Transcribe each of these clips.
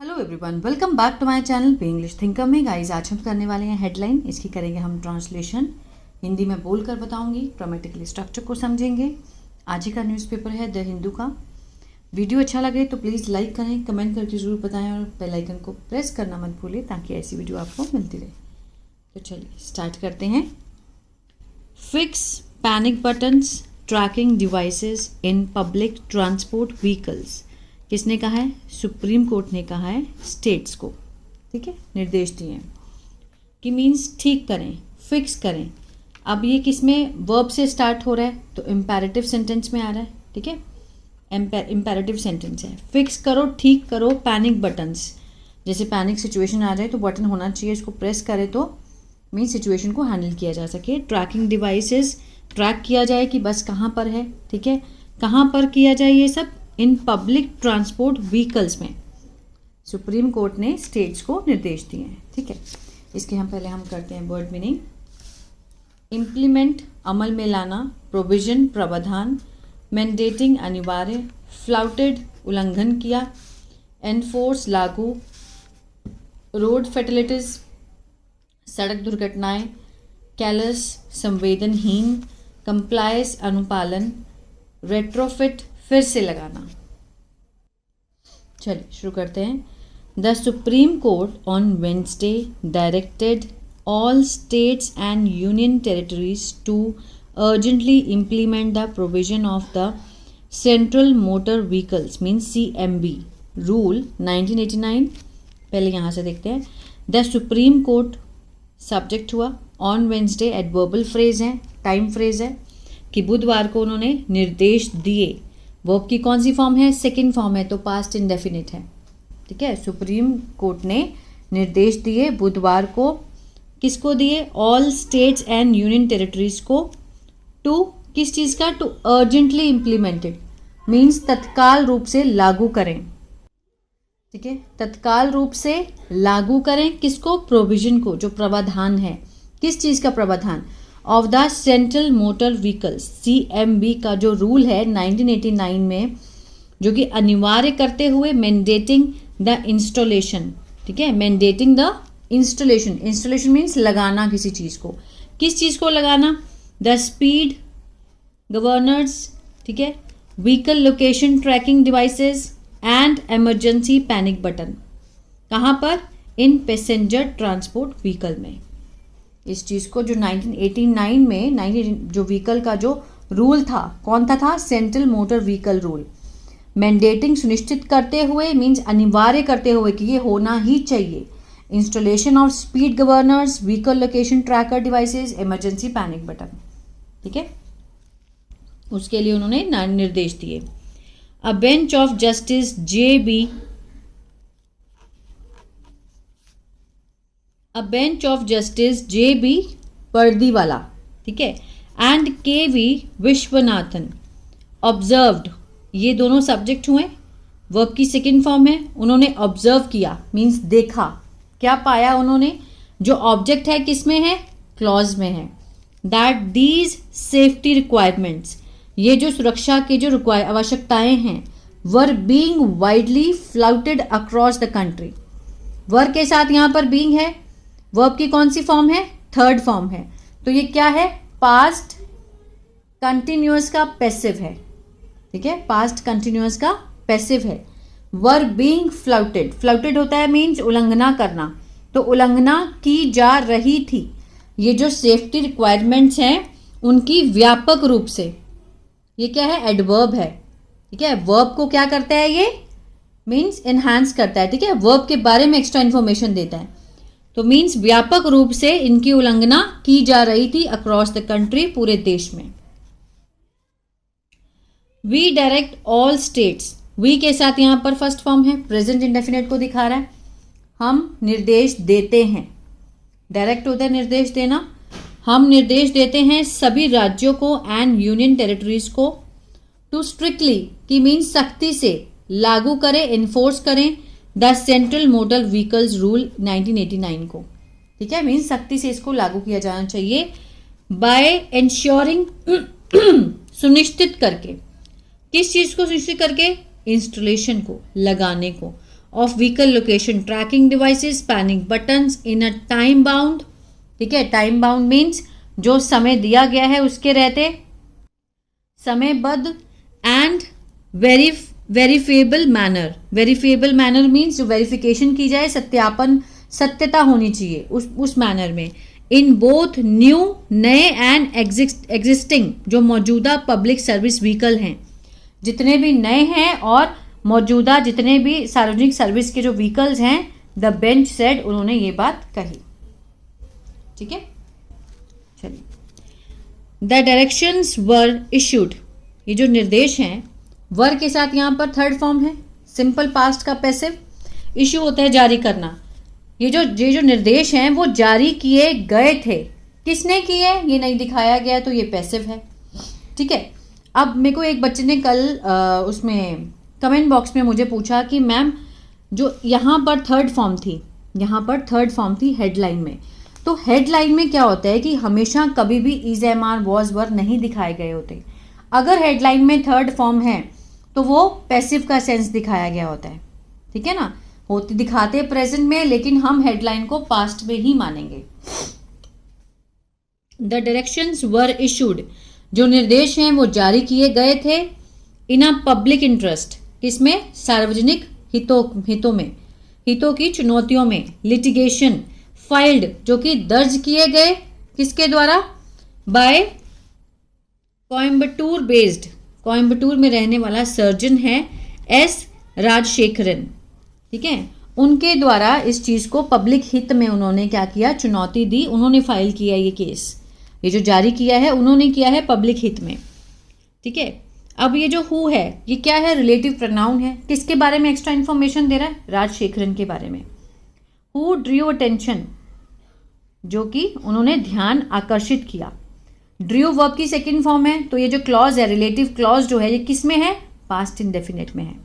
Hello everyone, welcome back to my channel पे English thinker में। Guys, आज हम करने वाले हैं हेडलाइन। इसकी करेंगे हम ट्रांसलेशन। हिंदी में बोलकर बताऊंगी, ग्रामेटिकली स्ट्रक्चर को समझेंगे। आज ही का न्यूज़पेपर है द हिंदू का। वीडियो अच्छा लगे तो प्लीज़ लाइक करें, कमेंट करके ज़रूर बताएं और बेल आइकन को प्रेस करना मत भूलें ताकि ऐसी वीडियो आपको मिलती रहे। तो चलिए स्टार्ट करते हैं। Fix panic buttons trekking devices in public transport vehicles. किसने कहा है? सुप्रीम कोर्ट ने कहा है स्टेट्स को। ठीक है, निर्देश दिए हैं कि मीन्स ठीक करें, फिक्स करें। अब ये किस में वर्ब से स्टार्ट हो रहा है तो इम्पेरेटिव सेंटेंस में आ रहा है। ठीक है, इम्पेरेटिव सेंटेंस है। फिक्स करो, ठीक करो पैनिक बटन्स। जैसे पैनिक सिचुएशन आ जाए तो बटन होना चाहिए, इसको प्रेस करें तो मीन्स सिचुएशन को हैंडल किया जा सके। ट्रैकिंग डिवाइसेस, ट्रैक किया जाए कि बस कहाँ पर है। ठीक है, कहाँ पर किया जाए ये सब? इन पब्लिक ट्रांसपोर्ट व्हीकल्स में सुप्रीम कोर्ट ने स्टेट्स को निर्देश दिए हैं। ठीक है, इसके हम करते हैं वर्ड मीनिंग। इम्प्लीमेंट अमल में लाना, प्रोविजन प्रावधान, मैंडेटिंग अनिवार्य, फ्लाउटेड उल्लंघन किया, एनफोर्स लागू, रोड फैटलिटीज सड़क दुर्घटनाएं, कैलस संवेदनहीन, कंप्लायंस अनुपालन, रेट्रोफिट फिर से लगाना। चलिए शुरू करते हैं। The Supreme Court on Wednesday directed all states and union territories to urgently implement the provision of the central motor vehicles means CMV rule 1989। पहले यहाँ से देखते हैं। द सुप्रीम कोर्ट सब्जेक्ट हुआ, ऑन वेंसडे एडवर्बल फ्रेज है, time phrase है कि बुधवार को उन्होंने निर्देश दिए। वर्ब की कौन सी फॉर्म है? सेकंड फॉर्म है तो पास्ट इंडेफिनिट है। ठीक है, सुप्रीम कोर्ट ने निर्देश दिए बुधवार को। किसको दिए? All states and union territories को। टू किस चीज़ का? टू अर्जेंटली इम्प्लीमेंटेड मीन्स तत्काल रूप से लागू करें। ठीक है, तत्काल रूप से लागू करें किसको? प्रोविजन को, जो प्रावधान है। किस चीज़ का प्रावधान? Of the central motor vehicles CMV का जो रूल है 1989 में, जो कि अनिवार्य करते हुए मैंडेटिंग द इंस्टॉलेशन। ठीक है, mandating the installation. Installation means लगाना किसी चीज़ को। किस चीज़ को लगाना? द स्पीड गवर्नर्स, ठीक है, vehicle location tracking devices and emergency panic button. कहाँ पर? इन पैसेंजर ट्रांसपोर्ट व्हीकल में। इस चीज़ को जो 1989 में जो व्हीकल का जो रूल था, कौन था? Central motor vehicle rule. Mandating सुनिश्चित करते हुए मीन्स अनिवार्य करते हुए कि ये होना ही चाहिए। Installation of speed governors, vehicle location tracker devices, emergency panic button. ठीक है, उसके लिए उन्होंने निर्देश दिए। अ bench of justice JB Pardiwala, ठीक है, एंड KV विश्वनाथन ऑब्जर्व्ड, ये दोनों सब्जेक्ट हुए। वर्ब की सेकेंड फॉर्म है। उन्होंने ऑब्जर्व किया मीन्स देखा। क्या पाया उन्होंने? जो ऑब्जेक्ट है किस में है? क्लॉज में है। दैट दीज सेफ्टी रिक्वायरमेंट्स, ये जो सुरक्षा की जो आवश्यकताएं हैं, were being widely flouted across the country. Were के साथ यहाँ पर बीइंग है। वर्ब की कौन सी फॉर्म है? थर्ड फॉर्म है। तो ये क्या है? पास्ट कंटिन्यूअस का पैसिव है। ठीक है, पास्ट कंटिन्यूअस का पैसिव है। वर बीइंग फ्लाउटेड, फ्लाउटेड होता है मीन्स उल्लंघना करना, तो उल्लंघना की जा रही थी। ये जो सेफ्टी रिक्वायरमेंट्स हैं उनकी व्यापक रूप से, ये क्या है? एडवर्ब है। ठीक है, वर्ब को क्या करता है? ये मीन्स एनहांस करता है। ठीक है, वर्ब के बारे में एक्स्ट्रा इन्फॉर्मेशन देता है। तो मीन्स व्यापक रूप से इनकी उल्लंघना की जा रही थी अक्रॉस द कंट्री, पूरे देश में। We direct all states, we के साथ यहां पर फर्स्ट फॉर्म है, प्रेजेंट इंडेफिनिट को दिखा रहा है। हम निर्देश देते हैं। डायरेक्ट होता है निर्देश देना। हम निर्देश देते हैं सभी राज्यों को एंड यूनियन टेरिटरीज को टू स्ट्रिक्टली की मीन्स सख्ती से लागू करें, इन्फोर्स करें the central motor vehicles rule 1989 को। ठीक है, मीन्स सख्ती से इसको लागू किया जाना चाहिए। बाय इंश्योरिंग सुनिश्चित करके। किस चीज़ को सुनिश्चित करके? इंस्टॉलेशन को, लगाने को। Of vehicle location tracking devices panic buttons in a time bound, ठीक है, टाइम बाउंड मीन्स जो समय दिया गया है उसके रहते, समयबद्ध, and verifiable manner, verifiable manner means जो वेरिफिकेशन की जाए, सत्यापन, सत्यता होनी चाहिए उस मैनर में, इन बोथ न्यू नए एंड एग्जिस्टिंग जो मौजूदा पब्लिक सर्विस व्हीकल हैं, जितने भी नए हैं और मौजूदा जितने भी सार्वजनिक सर्विस के जो व्हीकल्स हैं, द बेंच सेड, उन्होंने ये बात कही, ठीक है। चलिए, द डायरेक्शंस वर इश्यूड, ये जो निर्देश हैं, वर के साथ यहाँ पर थर्ड फॉर्म है, सिंपल पास्ट का पैसिव, इश्यू होता है जारी करना, ये जो निर्देश हैं वो जारी किए गए थे, किसने किए ये नहीं दिखाया गया तो ये पैसिव है, ठीक है। अब मेरे को एक बच्चे ने कल उसमें कमेंट बॉक्स में मुझे पूछा कि मैम जो यहाँ पर थर्ड फॉर्म थी हेडलाइन में, तो हेडलाइन में क्या होता है कि हमेशा कभी भी इज, एम, आर, वॉज, वर नहीं दिखाए गए होते। अगर हेडलाइन में थर्ड फॉर्म है तो वो पैसिव का सेंस दिखाया गया होता है, ठीक है ना, होती दिखाते प्रेजेंट में, लेकिन हम हेडलाइन को पास्ट में ही मानेंगे। द डायरेक्शंस वर इशूड, जो निर्देश हैं वो जारी किए गए थे, इन अ पब्लिक इंटरेस्ट, किसमें, सार्वजनिक हितों में, हितों की चुनौतियों में, लिटिगेशन, फाइल्ड जो कि दर्ज किए गए, किसके द्वारा, बाय कोयम्बटूर बेस्ड, कोयम्बटूर में रहने वाला सर्जन है एस राजशेखरन, ठीक है, उनके द्वारा इस चीज़ को पब्लिक हित में उन्होंने क्या किया, चुनौती दी, उन्होंने फाइल किया ये केस, ये जो जारी किया है उन्होंने किया है पब्लिक हित में, ठीक है। अब ये जो हु है ये क्या है, रिलेटिव प्रोनाउन है, किसके बारे में एक्स्ट्रा इन्फॉर्मेशन दे रहा है, राजशेखरन के बारे में। हु ड्रू अटेंशन, जो कि उन्होंने ध्यान आकर्षित किया, ड्रू वर्ब की सेकेंड फॉर्म है, तो ये जो क्लॉज है, रिलेटिव क्लॉज जो है, ये किस में है, पास्ट इंडेफिनिट में है,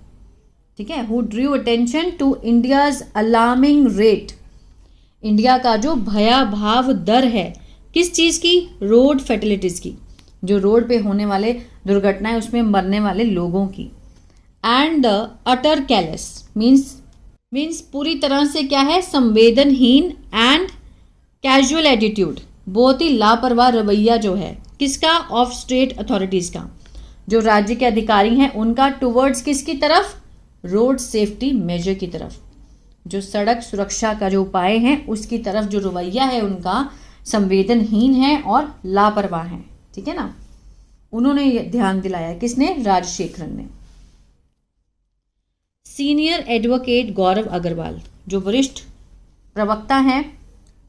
ठीक है। Who drew attention to India's alarming rate, India का जो भयाभाव दर है, किस चीज़ की, रोड फैटिलिटीज़ की, जो रोड पे होने वाले दुर्घटनाएं उसमें मरने वाले लोगों की। एंड द अटर कैलेस मीन्स पूरी तरह से क्या है, संवेदनहीन, एंड कैजुअल एटीट्यूड, बहुत ही लापरवाह रवैया जो है, किसका, ऑफ स्टेट अथॉरिटीज़ का, जो राज्य के अधिकारी हैं उनका, टुवर्ड्स किसकी तरफ, रोड सेफ्टी मेजर की तरफ, जो सड़क सुरक्षा का जो उपाय हैं उसकी तरफ जो रवैया है उनका संवेदनहीन है और लापरवाह है, ठीक है ना, उन्होंने ये ध्यान दिलाया, किसने, राजशेखरन ने। सीनियर एडवोकेट गौरव अग्रवाल, जो वरिष्ठ प्रवक्ता हैं,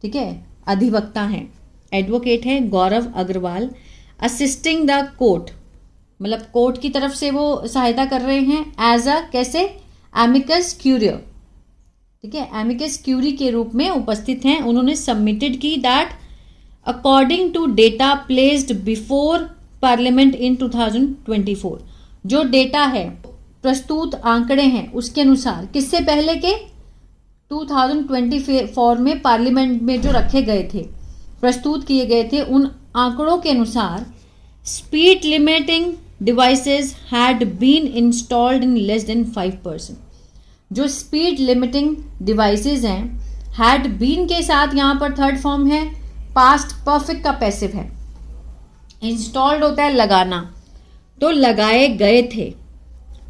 ठीक है, अधिवक्ता हैं, एडवोकेट है गौरव अग्रवाल, असिस्टिंग द कोर्ट, मतलब कोर्ट की तरफ से वो सहायता कर रहे हैं, एज अ कैसे, एमिकस क्यूरियर, ठीक है, एमिकस क्यूरी के रूप में उपस्थित हैं। उन्होंने सबमिटेड की that according to data placed before parliament in 2024, जो डेटा है, प्रस्तुत आंकड़े हैं, उसके अनुसार, किससे पहले के, 2024 में पार्लियामेंट में जो रखे गए थे, प्रस्तुत किए गए थे, उन आंकड़ों के अनुसार speed limiting devices had been installed in less than 5%, जो स्पीड लिमिटिंग डिवाइसेस हैं, हैड बीन के साथ यहाँ पर थर्ड फॉर्म है, पास्ट परफेक्ट का पैसिव है, इंस्टॉल्ड होता है लगाना, तो लगाए गए थे,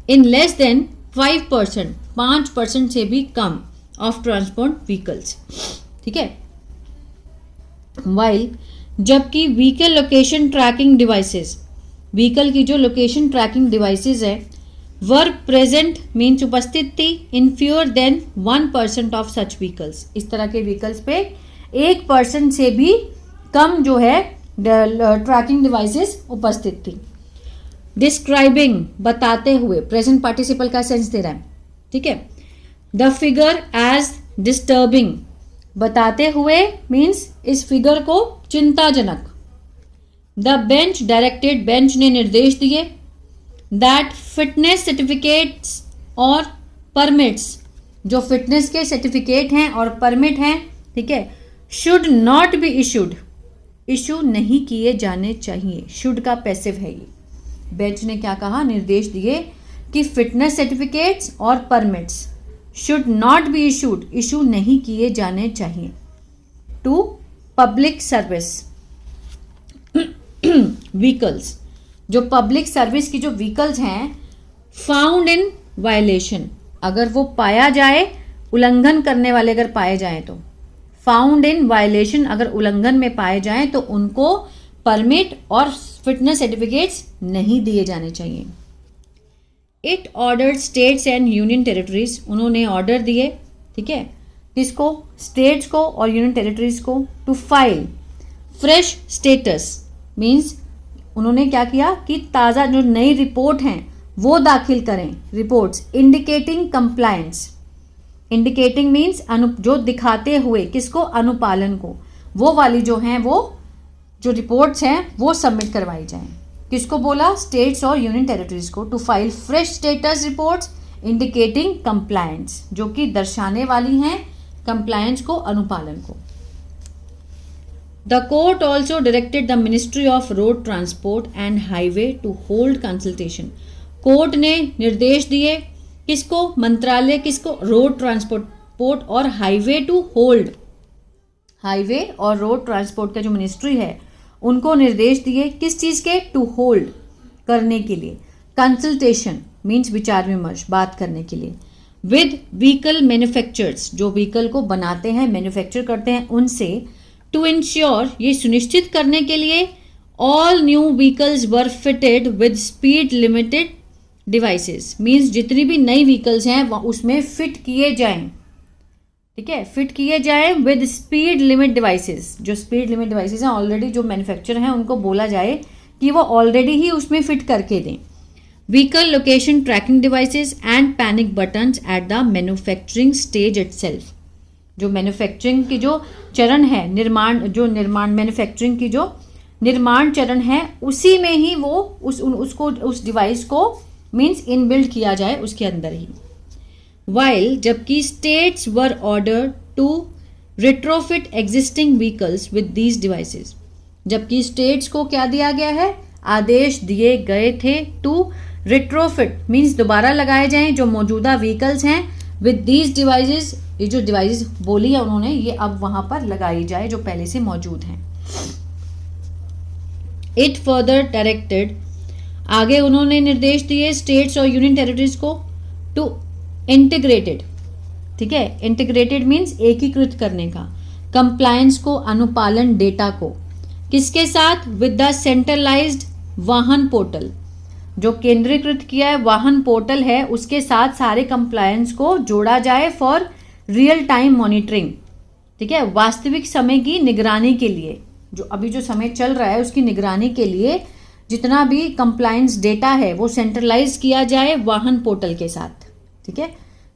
इन लेस देन 5%, 5% से भी कम, ऑफ ट्रांसपोर्ट व्हीकल्स, ठीक है। वाइल, जबकि vehicle location tracking devices, vehicle की जो लोकेशन ट्रैकिंग डिवाइसेस है, वर प्रेजेंट मीन्स उपस्थित थी, in fewer than 1% of such vehicles, इस तरह के व्हीकल्स पे 1% से भी कम जो है ट्रैकिंग डिवाइसेस उपस्थित थी। डिस्क्राइबिंग, बताते हुए, प्रेजेंट पार्टिसिपल का सेंस दे रहा है, ठीक है। द फिगर एज डिस्टर्बिंग, बताते हुए मीन्स इस फिगर को चिंताजनक। द बेंच डायरेक्टेड, बेंच ने निर्देश दिए, दैट फिटनेस सर्टिफिकेट्स और परमिट्स, जो फिटनेस के सर्टिफिकेट हैं और परमिट हैं, ठीक है, should not be issued, issue नहीं किए जाने चाहिए, शुड का पैसिव है ये। बेंच ने क्या कहा, निर्देश दिए कि फिटनेस सर्टिफिकेट्स और permits should not be issued, issue नहीं किए जाने चाहिए टू पब्लिक सर्विस व्हीकल्स, जो पब्लिक सर्विस की जो व्हीकल्स हैं फाउंड इन वायलेशन, अगर वो पाया जाए, उल्लंघन करने वाले अगर पाए जाएं तो, फाउंड इन वायलेशन अगर उल्लंघन में पाए जाएं तो उनको परमिट और फिटनेस सर्टिफिकेट्स नहीं दिए जाने चाहिए। It ordered states and union territories, उन्होंने ऑर्डर दिए, ठीक है, किसको, स्टेट्स को और यूनियन टेरिटरीज को, to file fresh status, means उन्होंने क्या किया कि ताज़ा जो नई रिपोर्ट हैं वो दाखिल करें, reports indicating compliance, indicating means जो दिखाते हुए किसको, अनुपालन को, वो वाली जो हैं वो जो रिपोर्ट्स हैं वो सबमिट करवाई जाएं, किसको बोला, स्टेट्स और यूनियन टेरिटरीज को, to file fresh status reports indicating compliance, जो कि दर्शाने वाली हैं कंप्लायंस को, अनुपालन को। The court also directed the Ministry of Road Transport and Highway to hold consultation. Court ने निर्देश दिए किसको, मंत्रालय किसको, रोड ट्रांसपोर्ट और हाईवे टू होल्ड, हाईवे और रोड ट्रांसपोर्ट का जो मिनिस्ट्री है उनको निर्देश दिए किस चीज़ के, टू होल्ड करने के लिए, कंसल्टेशन मीन्स विचार विमर्श, बात करने के लिए, विद व्हीकल मैन्युफैक्चरर्स, जो व्हीकल को बनाते हैं, मैन्युफैक्चर करते हैं, उनसे, टू इंश्योर, ये सुनिश्चित करने के लिए, all new vehicles were fitted with speed limited devices, means जितनी भी नई व्हीकल्स हैं उसमें फिट किए जाएं, ठीक है, फिट किए जाएं विद स्पीड लिमिट डिवाइसेस, जो स्पीड लिमिट डिवाइसेस हैं ऑलरेडी जो मैन्युफैक्चर हैं उनको बोला जाए कि वो ऑलरेडी ही उसमें फिट करके दें। Vehicle location tracking devices and panic buttons at the manufacturing stage itself, जो मैन्युफैक्चरिंग की जो चरण है, निर्माण मैन्युफैक्चरिंग की जो निर्माण चरण है उसी में ही वो उस डिवाइस को मीन्स इनबिल्ड किया जाए उसके अंदर ही। वाइल, जबकि states were ordered to retrofit existing vehicles with these devices, जबकि स्टेट्स को क्या दिया गया है, आदेश दिए गए थे टू रिट्रोफिट मीन्स दोबारा लगाए जाएं जो मौजूदा व्हीकल्स हैं विद दीज डिवाइसेस, ये जो डिवाइसेस बोली है उन्होंने ये अब वहां पर लगाई जाए जो पहले से मौजूद हैं। इट फर्दर डायरेक्टेड, आगे उन्होंने निर्देश दिए स्टेट्स और यूनियन टेरिटरीज को टू इंटीग्रेटेड, ठीक है, इंटीग्रेटेड मीन्स एकीकृत करने का, कंप्लायंस को, अनुपालन डेटा को, किसके साथ, विद द सेंट्रलाइज्ड वाहन पोर्टल, जो केंद्रीकृत किया है वाहन पोर्टल है उसके साथ सारे कंप्लायंस को जोड़ा जाए फॉर रियल टाइम मॉनिटरिंग, ठीक है, वास्तविक समय की निगरानी के लिए, जो अभी जो समय चल रहा है उसकी निगरानी के लिए जितना भी कंप्लायंस डेटा है वो सेंट्रलाइज किया जाए वाहन पोर्टल के साथ, ठीक है।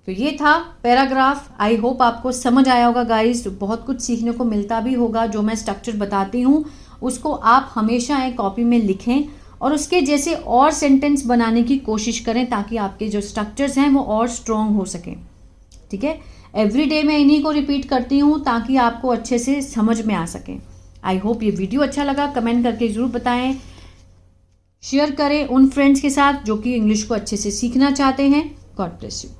तो ये था पैराग्राफ, आई होप आपको समझ आया होगा गाइस, बहुत कुछ सीखने को मिलता भी होगा, जो मैं स्ट्रक्चर बताती हूँ उसको आप हमेशा एक कॉपी में लिखें और उसके जैसे और सेंटेंस बनाने की कोशिश करें ताकि आपके जो स्ट्रक्चर्स हैं वो और स्ट्रॉन्ग हो सकें, ठीक है। एवरी डे मैं इन्हीं को रिपीट करती हूँ ताकि आपको अच्छे से समझ में आ सके। आई होप ये वीडियो अच्छा लगा, कमेंट करके ज़रूर बताएं, शेयर करें उन फ्रेंड्स के साथ जो कि इंग्लिश को अच्छे से सीखना चाहते हैं। God bless you.